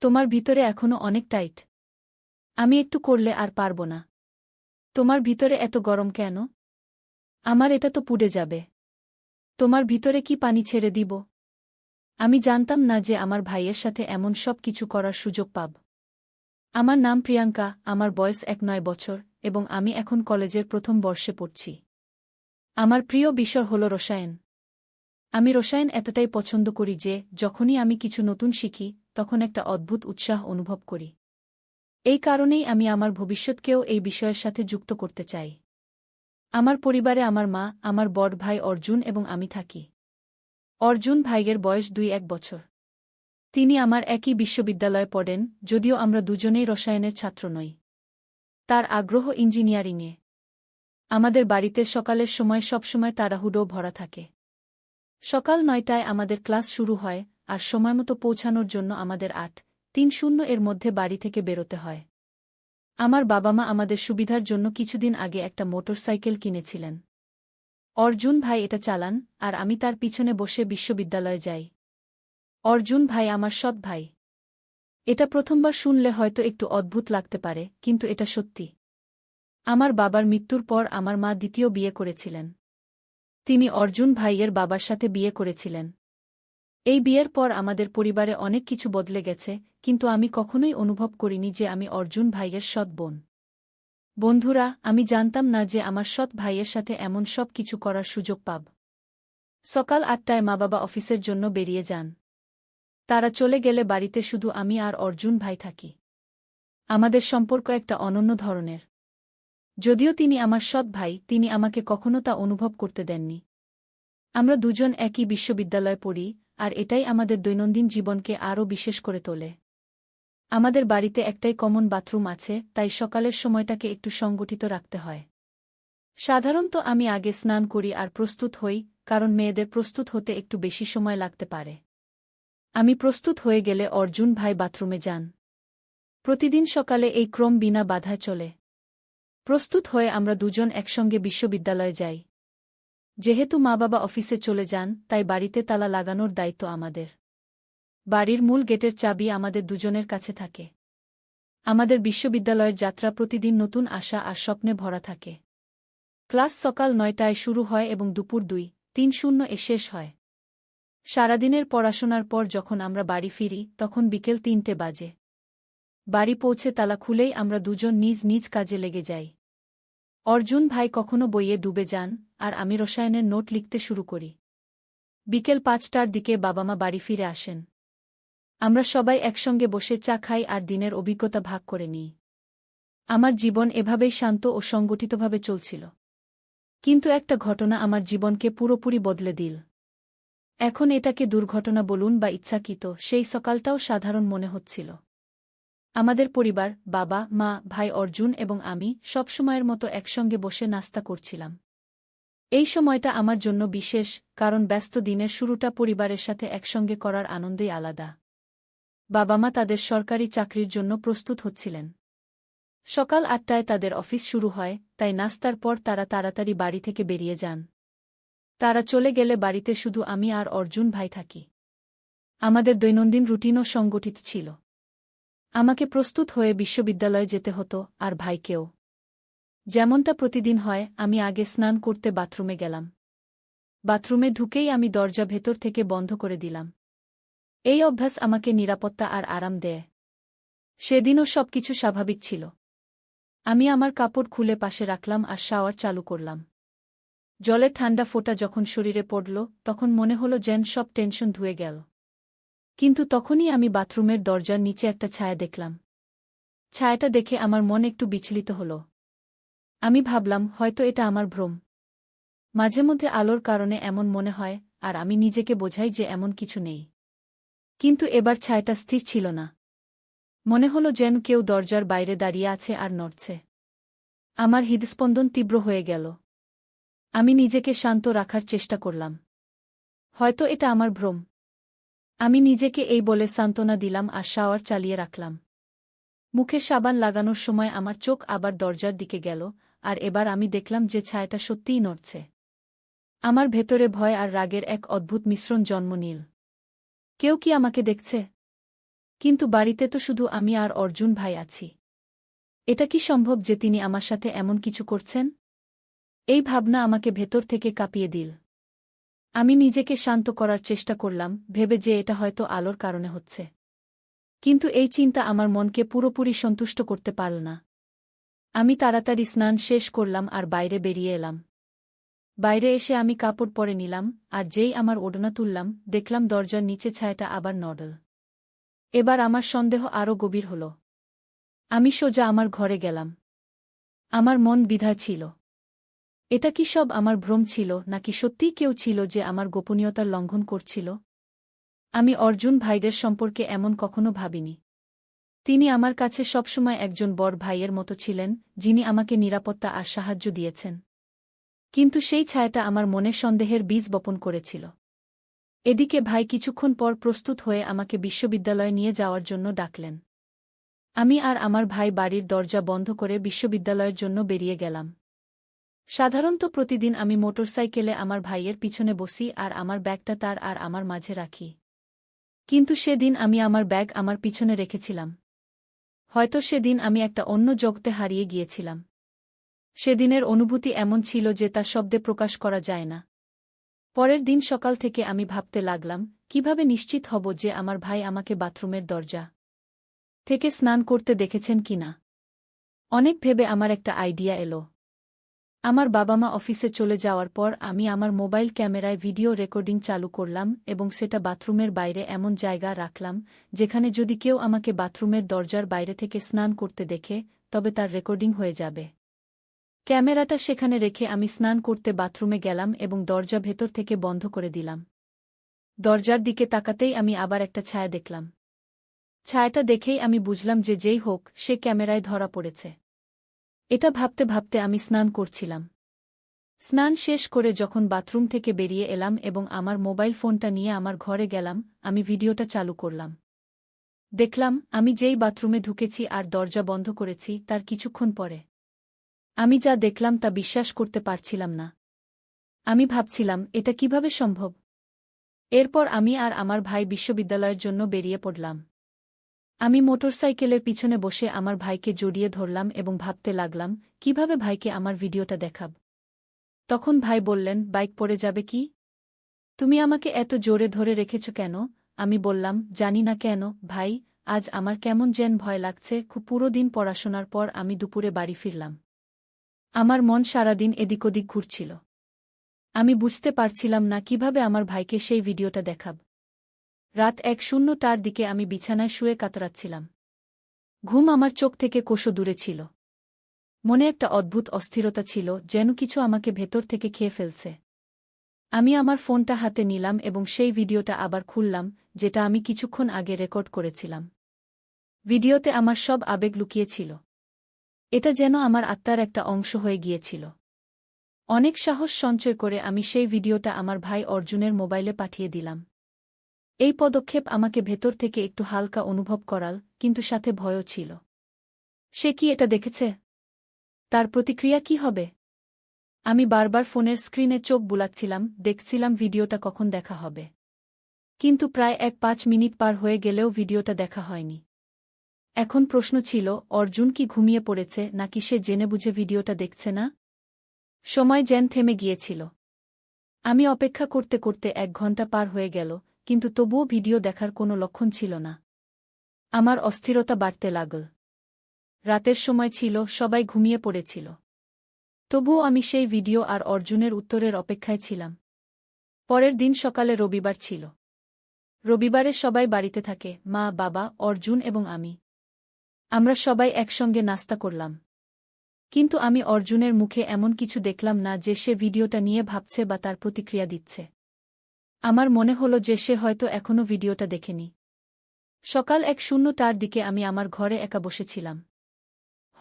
তোমার ভিতরে এখনো অনেক টাইট। আমি একটু করলে আর পারব না। তোমার ভিতরে এত গরম কেন? আমার এটা তো পুড়ে যাবে। তোমার ভিতরে কি পানি ছেড়ে দিব? আমি জানতাম না যে আমার ভাইয়ের সাথে এমন সব কিছু করার সুযোগ পাব। আমার নাম প্রিয়াঙ্কা, আমার বয়স 9 বছর, এবং আমি এখন কলেজের প্রথম বর্ষে পড়ছি। আমার প্রিয় বিষয় হল রসায়ন। আমি রসায়ন এতটাই পছন্দ করি যে যখনই আমি কিছু নতুন শিখি তখন একটা অদ্ভুত উৎসাহ অনুভব করি। এই কারণেই আমি আমার ভবিষ্যৎকেও এই বিষয়ের সাথে যুক্ত করতে চাই। আমার পরিবারে আমার মা, আমার বড় ভাই অর্জুন এবং আমি থাকি। অর্জুন ভাইয়ের বয়স 2-1 বছর। তিনি আমার একই বিশ্ববিদ্যালয়ে পড়েন, যদিও আমরা দুজনেই রসায়নের ছাত্র নই। তার আগ্রহ ইঞ্জিনিয়ারিংয়ে। আমাদের বাড়িতে সকালের সময় সবসময় তাড়াহুড়ো ভরা থাকে। সকাল 9টায় আমাদের ক্লাস শুরু হয়, আর সময়মতো পৌঁছানোর জন্য আমাদের 8:30 এর মধ্যে বাড়ি থেকে বেরোতে হয়। আমার বাবা মা আমাদের সুবিধার জন্য কিছুদিন আগে একটা মোটরসাইকেল কিনেছিলেন। অর্জুন ভাই এটা চালান, আর আমি তার পিছনে বসে বিশ্ববিদ্যালয়ে যাই। অর্জুন ভাই আমার সৎ ভাই। এটা প্রথমবার শুনলে হয়তো একটু অদ্ভুত লাগতে পারে, কিন্তু এটা সত্যি। আমার বাবার মৃত্যুর পর আমার মা দ্বিতীয় বিয়ে করেছিলেন। তিনি অর্জুন ভাইয়ের বাবার সাথে বিয়ে করেছিলেন। এই বিয়ের পর আমাদের পরিবারে অনেক কিছু বদলে গেছে, কিন্তু আমি কখনোই অনুভব করিনি যে আমি অর্জুন ভাইয়ের সৎ বোন। বন্ধুরা, আমি জানতাম না যে আমার সৎ ভাইয়ের সাথে এমন সব কিছু করার সুযোগ পাব। সকাল 8টায় মা-বাবা অফিসের জন্য বেরিয়ে যান। তারা চলে গেলে বাড়িতে শুধু আমি আর অর্জুন ভাই থাকি। আমাদের সম্পর্ক একটা অনন্য ধরনের। যদিও তিনি আমার সৎ ভাই, তিনি আমাকে কখনো তা অনুভব করতে দেননি। আমরা দুজন একই বিশ্ববিদ্যালয়ে পড়ি, আর এটাই আমাদের দৈনন্দিন জীবনকে আরও বিশেষ করে তোলে। আমাদের বাড়িতে একটাই কমন বাথরুম আছে, তাই সকালের সময়টাকে একটু সংগঠিত রাখতে হয়। সাধারণত আমি আগে স্নান করি আর প্রস্তুত হই, কারণ মেয়েদের প্রস্তুত হতে একটু বেশি সময় লাগতে পারে। আমি প্রস্তুত হয়ে গেলে অর্জুন ভাই বাথরুমে যান। প্রতিদিন সকালে এই ক্রম বিনা বাধায় চলে। প্রস্তুত হয়ে আমরা দুজন একসঙ্গে বিশ্ববিদ্যালয়ে যাই। যেহেতু মা-বাবা অফিসে চলে যান, তাই বাড়িতে তালা লাগানোর দায়িত্ব আমাদের। বাড়ির মূল গেটের চাবি আমাদের দুজনের কাছে থাকে। আমাদের বিশ্ববিদ্যালয়ের যাত্রা প্রতিদিন নতুন আশা আর স্বপ্নে ভরা থাকে। ক্লাস সকাল 9টায় শুরু হয় এবং দুপুর 2:30 শেষ হয়। সারাদিনের পড়াশোনার পর যখন আমরা বাড়ি ফিরি তখন বিকেল 3টে বাজে। বাড়ি পৌঁছে তালা খুলেই আমরা দুজন নিজ নিজ কাজে লেগে যাই। অর্জুন ভাই কখনো বইয়ে ডুবে যান, আর আমি রসায়নের নোট লিখতে শুরু করি। বিকেল 5টার দিকে বাবা মা বাড়ি ফিরে আসেন। আমরা সবাই একসঙ্গে বসে চা খাই আর দিনের অভিজ্ঞতা ভাগ করে নিই। আমার জীবন এভাবেই শান্ত ও সংগঠিতভাবে চলছিল। কিন্তু একটা ঘটনা আমার জীবনকে পুরোপুরি বদলে দিল। এখন এটাকে দুর্ঘটনা বলুন বা ইচ্ছাকৃত, সেই সকালটাও সাধারণ মনে হচ্ছিল। আমাদের পরিবার, বাবা, মা, ভাই অর্জুন এবং আমি সবসময়ের মতো একসঙ্গে বসে নাস্তা করছিলাম। এই সময়টা আমার জন্য বিশেষ, কারণ ব্যস্ত দিনের শুরুটা পরিবারের সাথে একসঙ্গে করার আনন্দই আলাদা। বাবা মা তাদের সরকারি চাকরির জন্য প্রস্তুত হচ্ছিলেন। সকাল 8টায় তাদের অফিস শুরু হয়, তাই নাস্তার পর তারা তাড়াতাড়ি বাড়ি থেকে বেরিয়ে যান। তারা চলে গেলে বাড়িতে শুধু আমি আর অর্জুন ভাই থাকি। আমাদের দৈনন্দিন রুটিনও সংগঠিত ছিল। আমাকে প্রস্তুত হয়ে বিশ্ববিদ্যালয়ে যেতে হতো, আর ভাইকেও। যেমনটা প্রতিদিন হয়, আমি আগে স্নান করতে বাথরুমে গেলাম। বাথরুমে ঢুকেই আমি দরজা ভেতর থেকে বন্ধ করে দিলাম। এই অভ্যাস আমাকে নিরাপত্তা আর আরাম দেয়। সেদিনও সবকিছু স্বাভাবিক ছিল। আমি আমার কাপড় খুলে পাশে রাখলাম আর শাওয়ার চালু করলাম। জলের ঠান্ডা ফোঁটা যখন শরীরে পড়ল, তখন মনে হলো যেন সব টেনশন ধুয়ে গেল। কিন্তু তখনই আমি বাথরুমের দরজার নিচে একটা ছায়া দেখলাম। ছায়াটা দেখে আমার মন একটু বিচলিত হল। আমি ভাবলাম, হয়তো এটা আমার ভ্রম। মাঝে মধ্যে আলোর কারণে এমন মনে হয়, আর আমি নিজেকে বোঝাই যে এমন কিছু নেই। কিন্তু এবার ছায়াটা স্থির ছিল না। মনে হলো যেন কেউ দরজার বাইরে দাঁড়িয়ে আছে আর নড়ছে। আমার হৃদস্পন্দন তীব্র হয়ে গেল। আমি নিজেকে শান্ত রাখার চেষ্টা করলাম। হয়তো এটা আমার ভ্রম। আমি নিজেকে এই বলে সান্ত্বনা দিলাম আর শাওয়ার চালিয়ে রাখলাম। মুখে সাবান লাগানোর সময় আমার চোখ আবার দরজার দিকে গেল, আর এবার আমি দেখলাম যে ছায়াটা সত্যিই নড়ছে। আমার ভেতরে ভয় আর রাগের এক অদ্ভুত মিশ্রণ জন্ম নিল। কেউ কি আমাকে দেখছে? কিন্তু বাড়িতে তো শুধু আমি আর অর্জুন ভাই আছি। এটা কি সম্ভব যে তিনি আমার সাথে এমন কিছু করছেন? এই ভাবনা আমাকে ভেতর থেকে কাঁপিয়ে দিল। আমি নিজেকে শান্ত করার চেষ্টা করলাম, ভেবে যে এটা হয়তো আলোর কারণে হচ্ছে। কিন্তু এই চিন্তা আমার মনকে পুরোপুরি সন্তুষ্ট করতে পারল না। আমি তাড়াতাড়ি স্নান শেষ করলাম আর বাইরে বেরিয়ে এলাম। বাইরে এসে আমি কাপড় পরে নিলাম, আর যেই আমার ওড়না তুললাম, দেখলাম দরজার নিচে ছায়াটা আবার নড়ল। এবার আমার সন্দেহ আরও গভীর হল। আমি সোজা আমার ঘরে গেলাম। আমার মন দ্বিধায় ছিল। এটা কি সব আমার ভ্রম ছিল, নাকি সত্যিই কেউ ছিল যে আমার গোপনীয়তার লঙ্ঘন করছিল? আমি অর্জুন ভাইদের সম্পর্কে এমন কখনো ভাবিনি। তিনি আমার কাছে সবসময় একজন বড় ভাইয়ের মতো ছিলেন, যিনি আমাকে নিরাপত্তা আর সাহায্য দিয়েছেন। কিন্তু সেই ছায়াটা আমার মনে সন্দেহের বীজ বপন করেছিল। এদিকে ভাই কিছুক্ষণ পর প্রস্তুত হয়ে আমাকে বিশ্ববিদ্যালয়ে নিয়ে যাওয়ার জন্য ডাকলেন। আমি আর আমার ভাই বাড়ির দরজা বন্ধ করে বিশ্ববিদ্যালয়ের জন্য বেরিয়ে গেলাম। সাধারণত প্রতিদিন আমি মোটরসাইকেলে আমার ভাইয়ের পিছনে বসি আর আমার ব্যাগটা তার আর আমার মাঝে রাখি। কিন্তু সেদিন আমি আমার ব্যাগ আমার পিছনে রেখেছিলাম। হয়তো সেদিন আমি একটা অন্য জগতে হারিয়ে গিয়েছিলাম। সেদিনের অনুভূতি এমন ছিল যে তা শব্দে প্রকাশ করা যায় না। পরের দিন সকাল থেকে আমি ভাবতে লাগলাম, কিভাবে নিশ্চিত হব যে আমার ভাই আমাকে বাথরুমের দরজা থেকে স্নান করতে দেখেছেন কিনা। অনেক ভেবে আমার একটা আইডিয়া এলো। আমার বাবা-মা অফিসে চলে যাওয়ার পর আমি আমার মোবাইল ক্যামেরায় ভিডিও রেকর্ডিং চালু করলাম এবং সেটা বাথরুমের বাইরে এমন জায়গা রাখলাম, যেখানে যদি কেউ আমাকে বাথরুমের দরজার বাইরে থেকে স্নান করতে দেখে, তবে তার রেকর্ডিং হয়ে যাবে। ক্যামেরাটা সেখানে রেখে আমি স্নান করতে বাথরুমে গেলাম এবং দরজা ভেতর থেকে বন্ধ করে দিলাম। দরজার দিকে তাকাতেই আমি আবার একটা ছায়া দেখলাম। ছায়াটা দেখেই আমি বুঝলাম যে যেই হোক, সে ক্যামেরায় ধরা পড়েছে। এটা ভাবতে ভাবতে আমি স্নান করছিলাম। স্নান শেষ করে যখন বাথরুম থেকে বেরিয়ে এলাম এবং আমার মোবাইল ফোনটা নিয়ে আমার ঘরে গেলাম, আমি ভিডিওটা চালু করলাম। দেখলাম, আমি যেই বাথরুমে ঢুকেছি আর দরজা বন্ধ করেছি তার কিছুক্ষণ পরে আমি যা দেখলাম তা বিশ্বাস করতে পারছিলাম না। আমি ভাবছিলাম, এটা কিভাবে সম্ভব? এরপর আমি আর আমার ভাই বিশ্ববিদ্যালয়ের জন্য বেরিয়ে পড়লাম। আমি মোটরসাইকেলের পিছনে বসে আমার ভাইকে জড়িয়ে ধরলাম এবং ভাবতে লাগলাম, কিভাবে ভাইকে আমার ভিডিওটা দেখাব। তখন ভাই বললেন, বাইক পড়ে যাবে কি? তুমি আমাকে এত জোরে ধরে রেখেছ কেন? আমি বললাম, জানি না কেন ভাই, আজ আমার কেমন যেন ভয় লাগছে। পুরো দিন পড়াশোনার পর আমি দুপুরে বাড়ি ফিরলাম। আমার মন সারাদিন এদিক ওদিক ঘুরছিল। আমি বুঝতে পারছিলাম না কিভাবে আমার ভাইকে সেই ভিডিওটা দেখাব। রাত 1:00টার দিকে আমি বিছানায় শুয়ে কাতরাচ্ছিলাম। ঘুম আমার চোখ থেকে কোষো দূরে ছিল। মনে একটা অদ্ভুত অস্থিরতা ছিল, যেন কিছু আমাকে ভেতর থেকে খেয়ে ফেলছে। আমি আমার ফোনটা হাতে নিলাম এবং সেই ভিডিওটা আবার খুললাম, যেটা আমি কিছুক্ষণ আগে রেকর্ড করেছিলাম। ভিডিওতে আমার সব আবেগ লুকিয়েছিল। এটা যেন আমার আত্মার একটা অংশ হয়ে গিয়েছিল। অনেক সাহস সঞ্চয় করে আমি সেই ভিডিওটা আমার ভাই অর্জুনের মোবাইলে পাঠিয়ে দিলাম। এই পদক্ষেপ আমাকে ভেতর থেকে একটু হালকা অনুভব করাল, কিন্তু সাথে ভয়ও ছিল। সে কি এটা দেখেছে? তার প্রতিক্রিয়া কি হবে? আমি বারবার ফোনের স্ক্রিনে চোখ বুলাচ্ছিলাম, দেখছিলাম ভিডিওটা কখন দেখা হবে। কিন্তু প্রায় 5 মিনিট পার হয়ে গেলেও ভিডিওটা দেখা হয়নি। এখন প্রশ্ন ছিল, অর্জুন কি ঘুমিয়ে পড়েছে নাকি সে জেনেবুঝে ভিডিওটা দেখছে না? সময় যেন থেমে গিয়েছিল। আমি অপেক্ষা করতে করতে 1 ঘন্টা পার হয়ে গেল, কিন্তু তবুও ভিডিও দেখার কোনো লক্ষণ ছিল না। আমার অস্থিরতা বাড়তে লাগল। রাতের সময় ছিল, সবাই ঘুমিয়ে পড়েছিল। তবুও আমি সেই ভিডিও আর অর্জুনের উত্তরের অপেক্ষায় ছিলাম। পরের দিন সকালে রবিবার ছিল। রবিবারে সবাই বাড়িতে থাকে, মা, বাবা, অর্জুন এবং আমি। আমরা সবাই একসঙ্গে নাস্তা করলাম। কিন্তু আমি অর্জুনের মুখে এমন কিছু দেখলাম না যে সে ভিডিওটা নিয়ে ভাবছে বা তার প্রতিক্রিয়া দিচ্ছে। আমার মনে হলো যে সে হয়তো এখনও ভিডিওটা দেখেনি। সকাল 1:00টার দিকে আমি আমার ঘরে একা বসেছিলাম।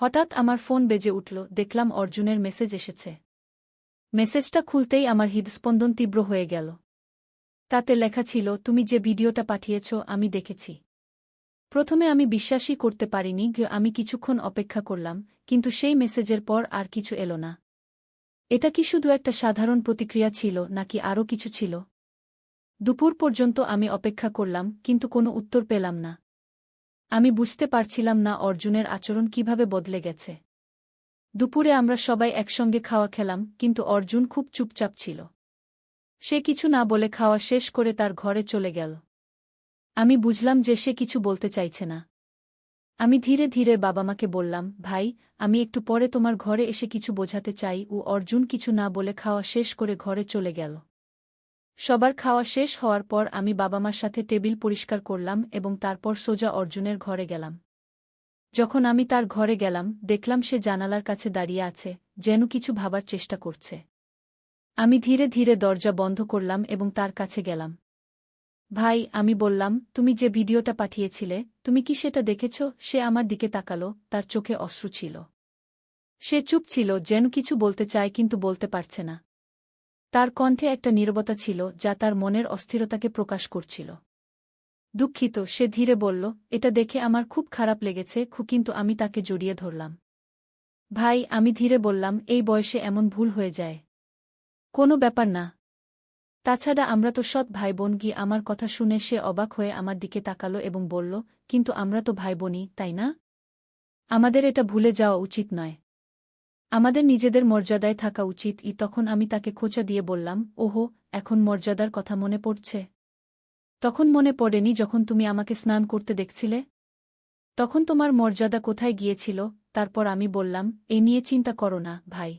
হঠাৎ আমার ফোন বেজে উঠল, দেখলাম অর্জুনের মেসেজ এসেছে। মেসেজটা খুলতেই আমার হৃদস্পন্দন তীব্র হয়ে গেল। তাতে লেখা ছিল, তুমি যে ভিডিওটা পাঠিয়েছ আমি দেখেছি। প্রথমে আমি বিশ্বাসই করতে পারিনি। আমি কিছুক্ষণ অপেক্ষা করলাম, কিন্তু সেই মেসেজের পর আর কিছু এলো না। এটা কি শুধু একটা সাধারণ প্রতিক্রিয়া ছিল নাকি আরও কিছু ছিল? দুপুর পর্যন্ত আমি অপেক্ষা করলাম, কিন্তু কোনো উত্তর পেলাম না। আমি বুঝতে পারছিলাম না অর্জুনের আচরণ কিভাবে বদলে গেছে। দুপুরে আমরা সবাই একসঙ্গে খাওয়া খেলাম, কিন্তু অর্জুন খুব চুপচাপ ছিল। সে কিছু না বলে খাওয়া শেষ করে তার ঘরে চলে গেল। আমি বুঝলাম যে সে কিছু বলতে চাইছে না। আমি ধীরে ধীরে বাবা-মাকে বললাম, ভাই, আমি একটু পরে তোমার ঘরে এসে কিছু বোঝাতে চাই। অর্জুন কিছু না বলে খাওয়া শেষ করে ঘরে চলে গেল। সবার খাওয়া শেষ হওয়ার পর আমি বাবা-মার সাথে টেবিল পরিষ্কার করলাম এবং তারপর সোজা অর্জুনের ঘরে গেলাম। যখন আমি তার ঘরে গেলাম, দেখলাম সে জানালার কাছে দাঁড়িয়ে আছে, যেন কিছু ভাবার চেষ্টা করছে। আমি ধীরে ধীরে দরজা বন্ধ করলাম এবং তার কাছে গেলাম। ভাই, আমি বললাম, তুমি যে ভিডিওটা পাঠিয়েছিলে, তুমি কি সেটা দেখেছ? সে আমার দিকে তাকালো, তার চোখে অশ্রু ছিল। সে চুপ ছিল, যেন কিছু বলতে চায় কিন্তু বলতে পারছে না। তার কণ্ঠে একটা নীরবতা ছিল যা তার মনের অস্থিরতাকে প্রকাশ করছিল। দুঃখিত, সে ধীরে বলল, এটা দেখে আমার খুব খারাপ লেগেছে। কিন্তু আমি তাকে জড়িয়ে ধরলাম। ভাই, আমি ধীরে বললাম, এই বয়সে এমন ভুল হয়ে যায়। কোনো ব্যাপার না। তাছাড়া আমরা তো সৎ ভাইবোন। আমার কথা শুনে সে অবাক হয়ে আমার দিকে তাকালো এবং বলল, কিন্তু আমরা তো ভাইবোনই, তাই না? আমাদের এটা ভুলে যাওয়া উচিত নয়। আমাদের নিজেদের মর্যাদায় থাকা উচিত। তখন আমি তাকে খোঁচা দিয়ে বললাম, ওহো, এখন মর্যাদার কথা মনে পড়ছে? তখন মনে পড়েনি যখন তুমি আমাকে স্নান করতে দেখছিলে? তখন তোমার মর্যাদা কোথায় গিয়েছিল? তারপর আমি বললাম, এ নিয়ে চিন্তা করো না, ভাই।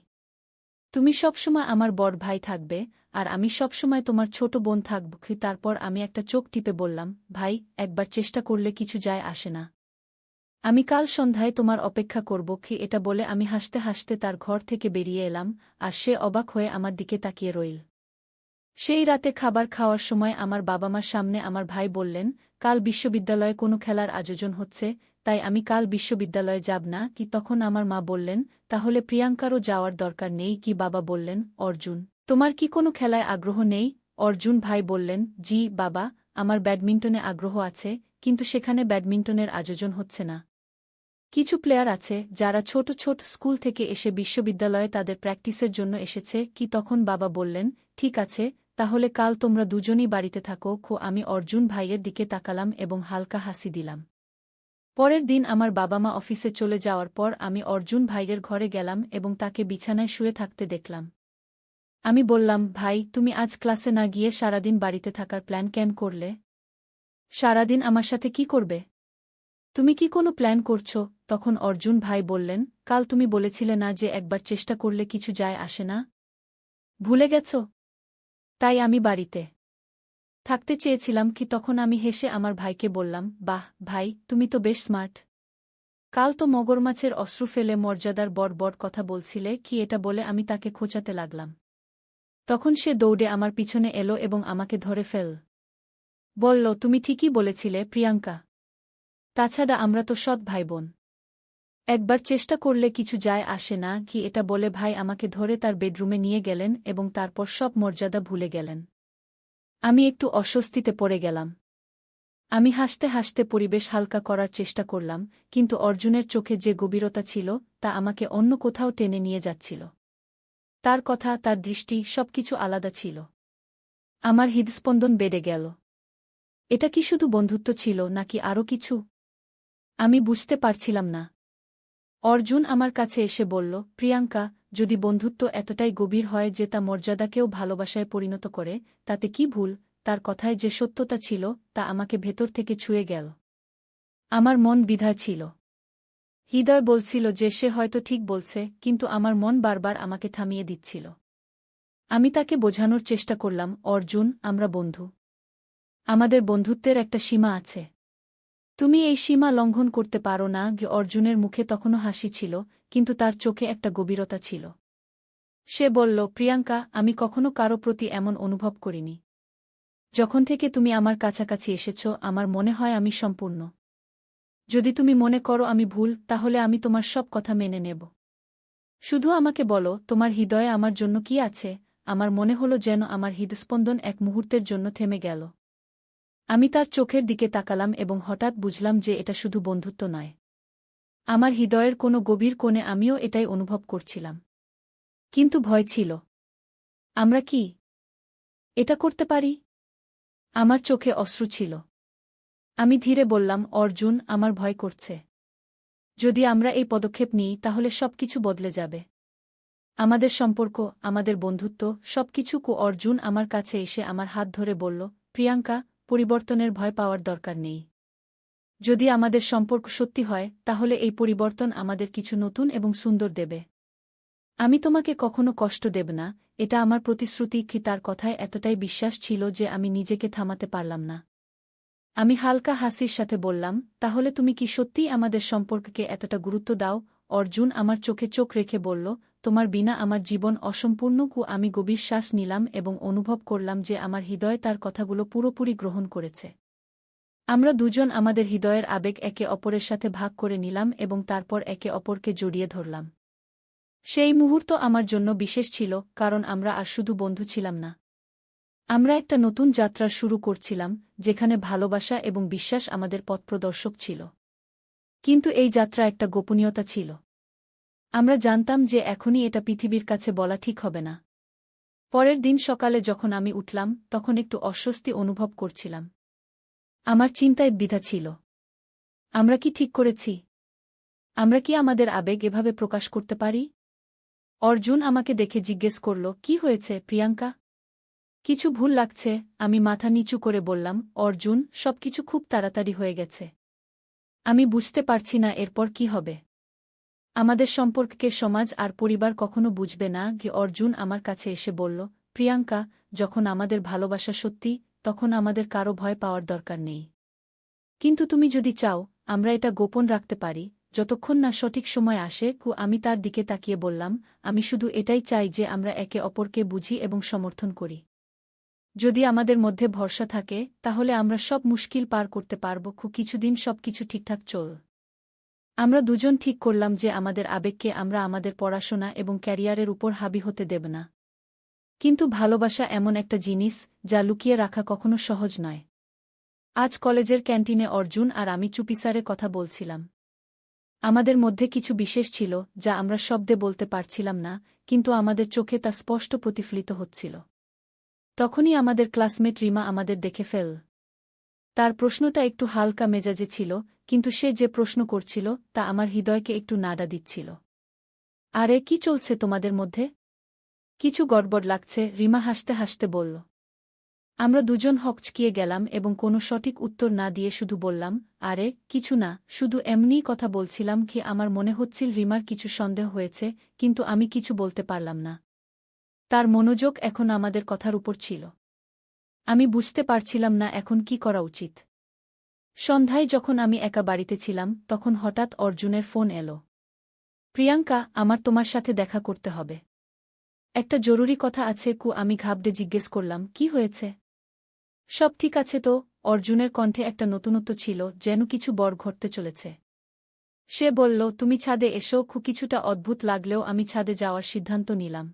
তুমি সবসময় আমার বড় ভাই থাকবে, আর আমি সবসময় তোমার ছোট বোন থাকব। তারপর আমি একটা চোখ টিপে বললাম, ভাই, একবার চেষ্টা করলে কিছু যায় আসে না। আমি কাল সন্ধ্যায় তোমার অপেক্ষা করব। এটা বলে আমি হাসতে হাসতে তার ঘর থেকে বেরিয়ে এলাম, আর সে অবাক হয়ে আমার দিকে তাকিয়ে রইল। সেই রাতে খাবার খাওয়ার সময় আমার বাবা-মার সামনে আমার ভাই বললেন, কাল বিশ্ববিদ্যালয়ে কোনো খেলার আয়োজন হচ্ছে, তাই আমি কাল বিশ্ববিদ্যালয়ে যাব না। তখন আমার মা বললেন, তাহলে প্রিয়াঙ্কারও যাওয়ার দরকার নেই। বাবা বললেন, অর্জুন, তোমার কি কোনো খেলায় আগ্রহ নেই? অর্জুন ভাই বললেন, জি বাবা, আমার ব্যাডমিন্টনে আগ্রহ আছে, কিন্তু সেখানে ব্যাডমিন্টনের আয়োজন হচ্ছে না। কিছু প্লেয়ার আছে যারা ছোট ছোট স্কুল থেকে এসে বিশ্ববিদ্যালয়ে তাদের প্র্যাকটিসের জন্য এসেছে। তখন বাবা বললেন, ঠিক আছে, তাহলে কাল তোমরা দুজনই বাড়িতে থাকো। আমি অর্জুন ভাইয়ের দিকে তাকালাম এবং হালকা হাসি দিলাম। পরের দিন আমার বাবা-মা অফিসে চলে যাওয়ার পর আমি অর্জুন ভাইয়ের ঘরে গেলাম এবং তাকে বিছানায় শুয়ে থাকতে দেখলাম। আমি বললাম, ভাই, তুমি আজ ক্লাসে না গিয়ে সারাদিন বাড়িতে থাকার প্ল্যান কেন করলে? সারাদিন আমার সাথে কি করবে? তুমি কি কোনো প্ল্যান করছো? তখন অর্জুন ভাই বললেন, কাল তুমি বলেছিলে না যে একবার চেষ্টা করলে কিছু যায় আসে না? ভুলে গেছ? তাই আমি বাড়িতে থাকতে চেয়েছিলাম। তখন আমি হেসে আমার ভাইকে বললাম, বাহ ভাই, তুমি তো বেশ স্মার্ট। কাল তো মগরমাছের অশ্রু ফেলে মর্যাদার বড় বড় কথা বলছিলে। এটা বলে আমি তাকে খোঁচাতে লাগলাম। তখন সে দৌড়ে আমার পিছনে এলো এবং আমাকে ধরে ফেল। বলল, তুমি ঠিকই বলেছিলে প্রিয়াঙ্কা। তাছাড়া আমরা তো সৎ ভাইবোন। একবার চেষ্টা করলে কিছু যায় আসে না। এটা বলে ভাই আমাকে ধরে তার বেডরুমে নিয়ে গেলেন এবং তারপর সব মর্যাদা ভুলে গেলেন। আমি একটু অস্বস্তিতে পড়ে গেলাম। আমি হাসতে হাসতে পরিবেশ হালকা করার চেষ্টা করলাম, কিন্তু অর্জুনের চোখে যে গভীরতা ছিল তা আমাকে অন্য কোথাও টেনে নিয়ে যাচ্ছিল। তার কথা, তার দৃষ্টি, সবকিছু আলাদা ছিল। আমার হৃদস্পন্দন বেড়ে গেল। এটা কি শুধু বন্ধুত্ব ছিল নাকি আরও কিছু? আমি বুঝতে পারছিলাম না। অর্জুন আমার কাছে এসে বলল, প্রিয়াঙ্কা, যদি বন্ধুত্ব এতটাই গভীর হয় যে তা মর্যাদাকেও ভালোবাসায় পরিণত করে, তাতে কি ভুল? তার কথায় যে সত্যতা ছিল তা আমাকে ভেতর থেকে ছুঁয়ে গেল। আমার মন দ্বিধায় ছিল। হৃদয় বলছিল যে সে হয়তো ঠিক বলছে, কিন্তু আমার মন বারবার আমাকে থামিয়ে দিচ্ছিল। আমি তাকে বোঝানোর চেষ্টা করলাম, অর্জুন, আমরা বন্ধু। আমাদের বন্ধুত্বের একটা সীমা আছে। তুমি এই সীমা লঙ্ঘন করতে পারো না। অর্জুনের মুখে তখনও হাসি ছিল, কিন্তু তার চোখে একটা গভীরতা ছিল। সে বলল, প্রিয়াঙ্কা, আমি কখনো কারো প্রতি এমন অনুভব করিনি। যখন থেকে তুমি আমার কাছাকাছি এসেছ, আমার মনে হয় আমি সম্পূর্ণ। যদি তুমি মনে করো আমি ভুল, তাহলে আমি তোমার সব কথা মেনে নেব। শুধু আমাকে বলো, তোমার হৃদয়ে আমার জন্য কি আছে? আমার মনে হলো যেন আমার হৃদস্পন্দন এক মুহূর্তের জন্য থেমে গেল। আমি তার চোখের দিকে তাকালাম এবং হঠাৎ বুঝলাম যে এটা শুধু বন্ধুত্ব নয়। আমার হৃদয়ের কোনো গভীর কোণে আমিও এটাই অনুভব করছিলাম। কিন্তু ভয় ছিল। আমরা কি এটা করতে পারি? আমার চোখে অশ্রু ছিল। আমি ধীরে বললাম, অর্জুন, আমার ভয় করছে। যদি আমরা এই পদক্ষেপ নিই তাহলে সবকিছু বদলে যাবে। আমাদের সম্পর্ক, আমাদের বন্ধুত্ব, সবকিছু। অর্জুন আমার কাছে এসে আমার হাত ধরে বলল, প্রিয়াঙ্কা, পরিবর্তনের ভয় পাওয়ার দরকার নেই। যদি আমাদের সম্পর্ক সত্যি হয় তাহলে এই পরিবর্তন আমাদের কিছু নতুন এবং সুন্দর দেবে। আমি তোমাকে কখনো কষ্ট দেব না, এটা আমার প্রতিশ্রুতি। তার কথায় এতটাই বিশ্বাস ছিল যে আমি নিজেকে থামাতে পারলাম না। আমি হালকা হাসির সাথে বললাম, তাহলে তুমি কি সত্যিই আমাদের সম্পর্ককে এতটা গুরুত্ব দাও? অর্জুন আমার চোখে চোখ রেখে বলল, তোমার বিনা আমার জীবন অসম্পূর্ণ। আমি গভীর শ্বাস নিলাম এবং অনুভব করলাম যে আমার হৃদয় তার কথাগুলো পুরোপুরি গ্রহণ করেছে। আমরা দুজন আমাদের হৃদয়ের আবেগ একে অপরের সাথে ভাগ করে নিলাম এবং তারপর একে অপরকে জড়িয়ে ধরলাম। সেই মুহূর্ত আমার জন্য বিশেষ ছিল, কারণ আমরা আর শুধু বন্ধু ছিলাম না। আমরা একটা নতুন যাত্রা শুরু করছিলাম, যেখানে ভালোবাসা এবং বিশ্বাস আমাদের পথপ্রদর্শক ছিল। কিন্তু এই যাত্রা একটা গোপনীয়তা ছিল। আমরা জানতাম যে এখনই এটা পৃথিবীর কাছে বলা ঠিক হবে না। পরের দিন সকালে যখন আমি উঠলাম তখন একটু অস্বস্তি অনুভব করছিলাম। আমার চিন্তায় দ্বিধা ছিল। আমরা কি ঠিক করেছি? আমরা কি আমাদের আবেগ এভাবে প্রকাশ করতে পারি? অর্জুন আমাকে দেখে জিজ্ঞেস করল, কি হয়েছে প্রিয়াঙ্কা? কিছু ভুল লাগছে? আমি মাথা নিচু করে বললাম, অর্জুন, সবকিছু খুব তাড়াতাড়ি হয়ে গেছে। আমি বুঝতে পারছি না এরপর কি হবে। আমাদের সম্পর্ককে সমাজ আর পরিবার কখনো বুঝবে না। অর্জুন আমার কাছে এসে বলল, প্রিয়াঙ্কা, যখন আমাদের ভালোবাসা সত্যি, তখন আমাদের কারো ভয় পাওয়ার দরকার নেই। কিন্তু তুমি যদি চাও, আমরা এটা গোপন রাখতে পারি, যতক্ষণ না সঠিক সময় আসে। আমি তার দিকে তাকিয়ে বললাম, আমি শুধু এটাই চাই যে আমরা একে অপরকে বুঝি এবং সমর্থন করি। যদি আমাদের মধ্যে ভরসা থাকে তাহলে আমরা সব মুশকিল পার করতে পারব। কিছুদিন সবকিছু ঠিকঠাক চল। আমরা দুজন ঠিক করলাম যে আমাদের আবেগকে আমরা আমাদের পড়াশোনা এবং ক্যারিয়ারের উপর হাবি হতে দেব না। কিন্তু ভালোবাসা এমন একটা জিনিস যা লুকিয়ে রাখা কখনো সহজ নয়। আজ কলেজের ক্যান্টিনে অর্জুন আর আমি চুপিসারে কথা বলছিলাম। আমাদের মধ্যে কিছু বিশেষ ছিল যা আমরা শব্দে বলতে পারছিলাম না, কিন্তু আমাদের চোখে তা স্পষ্ট প্রতিফলিত হচ্ছিল। তখনই আমাদের ক্লাসমেট রিমা আমাদের দেখে ফেল। তার প্রশ্নটা একটু হালকা মেজাজে ছিল, কিন্তু সে যে প্রশ্ন করছিল তা আমার হৃদয়কে একটু নাড়া দিচ্ছিল। আরে, কি চলছে তোমাদের মধ্যে? কিছু গড়বড় লাগছে, রিমা হাসতে হাসতে বলল। আমরা দুজন হকচকিয়ে গেলাম এবং কোনো সঠিক উত্তর না দিয়ে শুধু বললাম, আরে কিছু না, শুধু এমনিই কথা বলছিলাম। আমার মনে হচ্ছিল রিমার কিছু সন্দেহ হয়েছে, কিন্তু আমি কিছু বলতে পারলাম না। তার মনোযোগ এখন আমাদের কথার উপর ছিল। আমি বুঝতে পারছিলাম না এখন কি করা উচিত। সন্ধ্যায় যখন আমি একা বাড়িতে ছিলাম তখন হঠাৎ অর্জুনের ফোন এলো। প্রিয়াঙ্কা, আমার তোমার সাথে দেখা করতে হবে। একটা জরুরি কথা আছে। আমি ঘাবড়ে জিজ্ঞেস করলাম, কি হয়েছে? সব ঠিক আছে তো? অর্জুনের কণ্ঠে একটা নতুনত্ব ছিল, যেন কিছু বড় ঘটতে চলেছে। সে বলল, তুমি ছাদে এসো। কিছুটা অদ্ভুত লাগলেও আমি ছাদে যাওয়ার সিদ্ধান্ত নিলাম।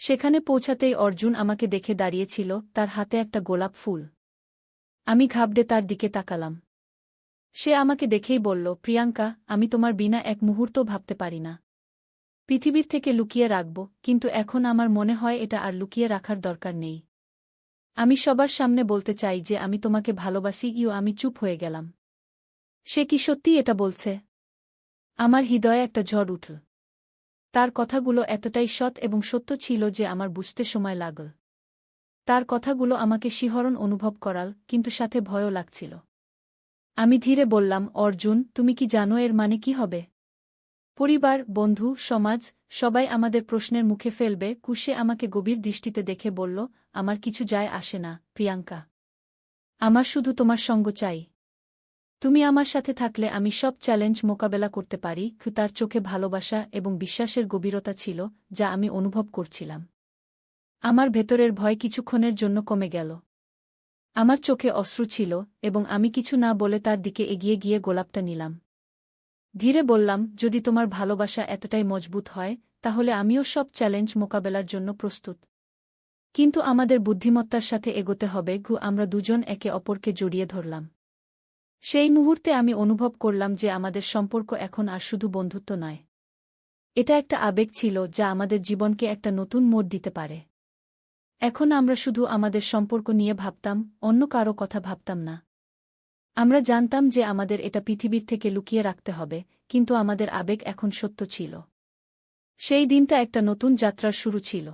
সেখানে পৌঁছাতেই অর্জুন আমাকে দেখে দাঁড়িয়েছিল, তার হাতে একটা গোলাপ ফুল। আমি ঘাবড়ে তার দিকে তাকালাম। সে আমাকে দেখেই বলল, প্রিয়াঙ্কা, আমি তোমার বিনা এক মুহূর্ত ভাবতে পারি না। পৃথিবীর থেকে লুকিয়ে রাখব, কিন্তু এখন আমার মনে হয় এটা আর লুকিয়ে রাখার দরকার নেই। আমি সবার সামনে বলতে চাই যে আমি তোমাকে ভালোবাসি। আমি চুপ হয়ে গেলাম। সে কি সত্যি এটা বলছে? আমার হৃদয়ে একটা ঝড় উঠল। তার কথাগুলো এতটাই সৎ এবং সত্য ছিল যে আমার বুঝতে সময় লাগল। তার কথাগুলো আমাকে শিহরণ অনুভব করাল, কিন্তু সাথে ভয়ও লাগছিল। আমি ধীরে বললাম, অর্জুন, তুমি কি জানো এর মানে কি হবে? পরিবার, বন্ধু, সমাজ, সবাই আমাদের প্রশ্নের মুখে ফেলবে। সে আমাকে গভীর দৃষ্টিতে দেখে বলল, আমার কিছু যায় আসে না, প্রিয়াঙ্কা। আমার শুধু তোমার সঙ্গ চাই। তুমি আমার সাথে থাকলে আমি সব চ্যালেঞ্জ মোকাবেলা করতে পারি। তার চোখে ভালোবাসা এবং বিশ্বাসের গভীরতা ছিল, যা আমি অনুভব করছিলাম। আমার ভেতরের ভয় কিছুক্ষণের জন্য কমে গেল। আমার চোখে অশ্রু ছিল এবং আমি কিছু না বলে তার দিকে এগিয়ে গিয়ে গোলাপটা নিলাম। ধীরে বললাম, যদি তোমার ভালোবাসা এতটাই মজবুত হয় তাহলে আমিও সব চ্যালেঞ্জ মোকাবেলার জন্য প্রস্তুত। কিন্তু আমাদের বুদ্ধিমত্তার সাথে এগোতে হবে। আমরা দুজন একে অপরকে জড়িয়ে ধরলাম। সেই মুহূর্তে আমি অনুভব করলাম যে আমাদের সম্পর্ক এখন আর শুধু বন্ধুত্ব নয়। এটা একটা আবেগ ছিল যা আমাদের জীবনকে একটা নতুন মোড় দিতে পারে। এখন আমরা শুধু আমাদের সম্পর্ক নিয়ে ভাবতাম, অন্য কারো কথা ভাবতাম না। আমরা জানতাম যে আমাদের এটা পৃথিবীর থেকে লুকিয়ে রাখতে হবে, কিন্তু আমাদের আবেগ এখন সত্য ছিল। সেই দিনটা একটা নতুন যাত্রার শুরু ছিল।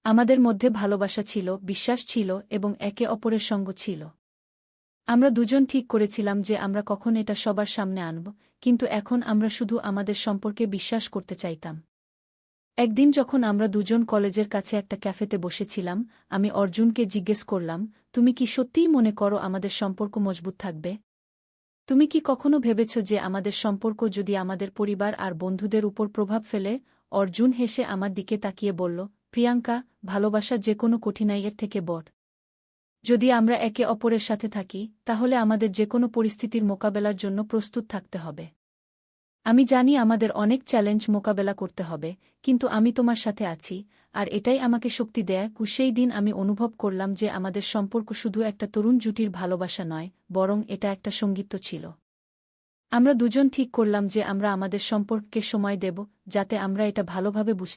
আমাদের মধ্যে ভালোবাসা ছিল, বিশ্বাস ছিল এবং একে অপরের সঙ্গ ছিল। আমরা দুজন ঠিক করেছিলাম যে আমরা কখন এটা সবার সামনে আনব, কিন্তু এখন আমরা শুধু আমাদের সম্পর্কে বিশ্বাস করতে চাইতাম। একদিন যখন আমরা দুজন কলেজের কাছে একটা ক্যাফেতে বসেছিলাম, আমি অর্জুনকে জিজ্ঞেস করলাম, তুমি কি সত্যিই মনে করো আমাদের সম্পর্ক মজবুত থাকবে? তুমি কি কখনো ভেবেছ যে আমাদের সম্পর্ক যদি আমাদের পরিবার আর বন্ধুদের উপর প্রভাব ফেলে? অর্জুন হেসে আমার দিকে তাকিয়ে বলল, প্রিয়াঙ্কা, ভালোবাসা যে কোনো কঠিনাইয়ের থেকে বড়। যদি আমরা একে অপরের সাথে থাকি, তাহলে আমাদের যে কোনো পরিস্থিতির মোকাবেলার জন্য প্রস্তুত থাকতে হবে। আমি জানি আমাদের অনেক চ্যালেঞ্জ মোকাবেলা করতে হবে, কিন্তু আমি তোমার সাথে আছি, আর এটাই আমাকে শক্তি দেয়। সেই দিন আমি অনুভব করলাম যে আমাদের সম্পর্ক শুধু একটা তরুণ জুটির ভালোবাসা নয়, বরং এটা একটা সঙ্গীত ছিল। আমরা দুজন ঠিক করলাম যে আমরা আমাদের সম্পর্ককে সময় দেব, যাতে আমরা এটা ভালোভাবে বুঝতে